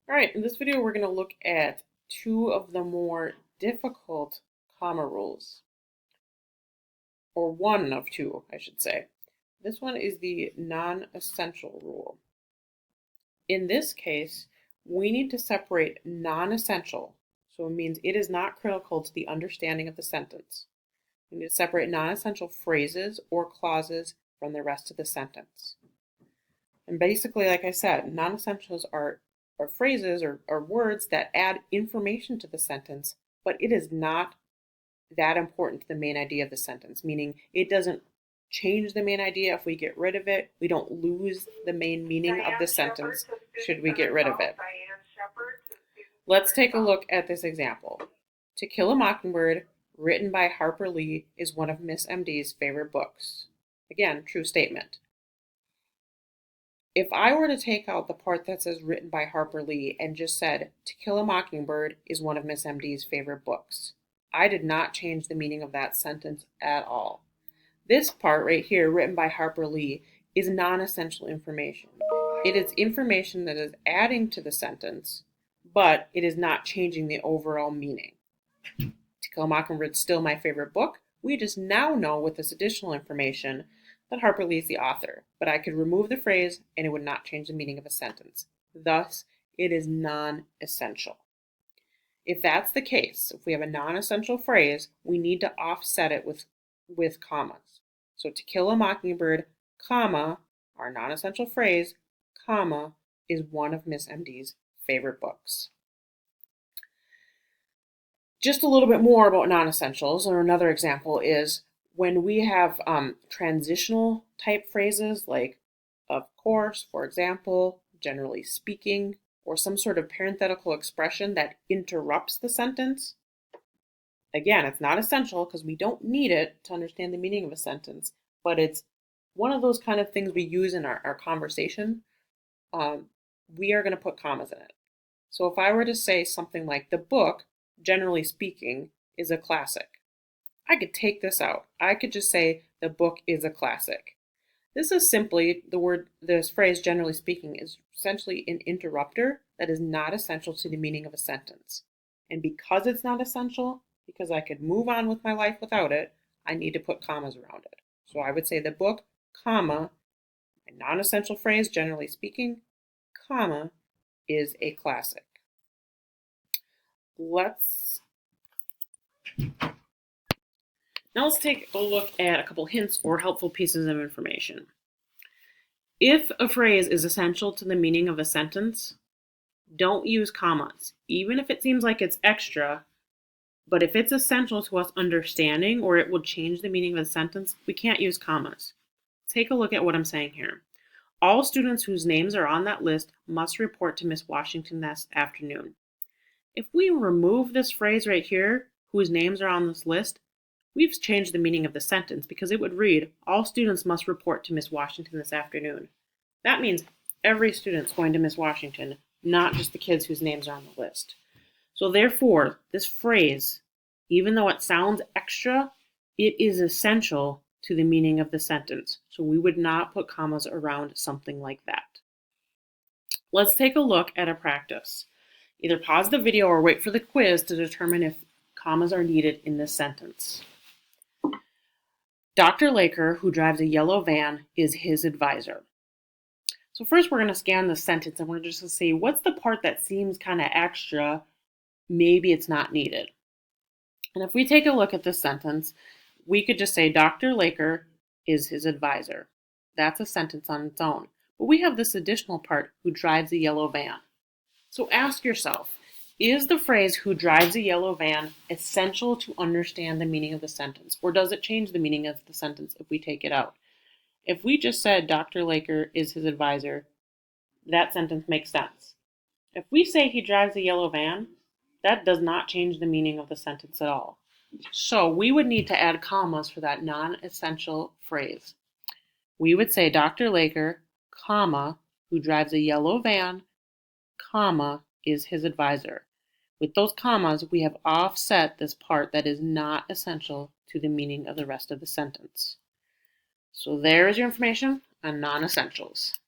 All right, in this video, we're going to look at two of the more difficult comma rules, or one of two, I should say. This one is the non-essential rule. In this case, we need to separate non-essential, so it means it is not critical to the understanding of the sentence. We need to separate non-essential phrases or clauses from the rest of the sentence. And basically, like I said, non-essentials are phrases or words that add information to the sentence, but it is not that important to the main idea of the sentence, meaning it doesn't change the main idea if we get rid of it. We don't lose the main meaning of the sentence should we get rid of it. Let's take a look at this example. To Kill a Mockingbird, written by Harper Lee, is one of Miss MD's favorite books. Again, true statement. If I were to take out the part that says written by Harper Lee and just said, To Kill a Mockingbird is one of Miss MD's favorite books, I did not change the meaning of that sentence at all. This part right here, written by Harper Lee, is non-essential information. It is information that is adding to the sentence, but it is not changing the overall meaning. To Kill a Mockingbird is still my favorite book. We just now know with this additional information that Harper Lee is the author, but I could remove the phrase and it would not change the meaning of a sentence. Thus, it is non-essential. If that's the case, if we have a non-essential phrase, we need to offset it with commas. So To Kill a Mockingbird, comma, our non-essential phrase, comma, is one of Miss MD's favorite books. Just a little bit more about non-essentials, or another example is when we have transitional type phrases like of course, for example, generally speaking, or some sort of parenthetical expression that interrupts the sentence. Again, it's not essential because we don't need it to understand the meaning of a sentence, but it's one of those kind of things we use in our conversation. We are going to put commas in it. So if I were to say something like, the book, generally speaking, is a classic, I could take this out. I could just say the book is a classic. This is simply this phrase, generally speaking, is essentially an interrupter that is not essential to the meaning of a sentence. And because it's not essential, because I could move on with my life without it, I need to put commas around it. So I would say the book, comma, a non-essential phrase, generally speaking, comma, is a classic. Now let's take a look at a couple hints or helpful pieces of information. If a phrase is essential to the meaning of a sentence, don't use commas, even if it seems like it's extra, but if it's essential to us understanding or it will change the meaning of the sentence, we can't use commas. Take a look at what I'm saying here. All students whose names are on that list must report to Miss Washington this afternoon. If we remove this phrase right here, whose names are on this list, we've changed the meaning of the sentence because it would read, all students must report to Miss Washington this afternoon. That means every student's going to Miss Washington, not just the kids whose names are on the list. So therefore, this phrase, even though it sounds extra, it is essential to the meaning of the sentence. So we would not put commas around something like that. Let's take a look at a practice. Either pause the video or wait for the quiz to determine if commas are needed in this sentence. Dr. Laker, who drives a yellow van, is his advisor. So first we're going to scan the sentence and we're just going to see what's the part that seems kind of extra, maybe it's not needed. And if we take a look at this sentence, we could just say Dr. Laker is his advisor. That's a sentence on its own. But we have this additional part, who drives a yellow van. So ask yourself, is the phrase who drives a yellow van essential to understand the meaning of the sentence? Or does it change the meaning of the sentence if we take it out? If we just said Dr. Laker is his advisor, that sentence makes sense. If we say he drives a yellow van, that does not change the meaning of the sentence at all. So we would need to add commas for that non-essential phrase. We would say Dr. Laker, comma, who drives a yellow van, comma, is his advisor. With those commas, we have offset this part that is not essential to the meaning of the rest of the sentence. So there is your information on non-essentials.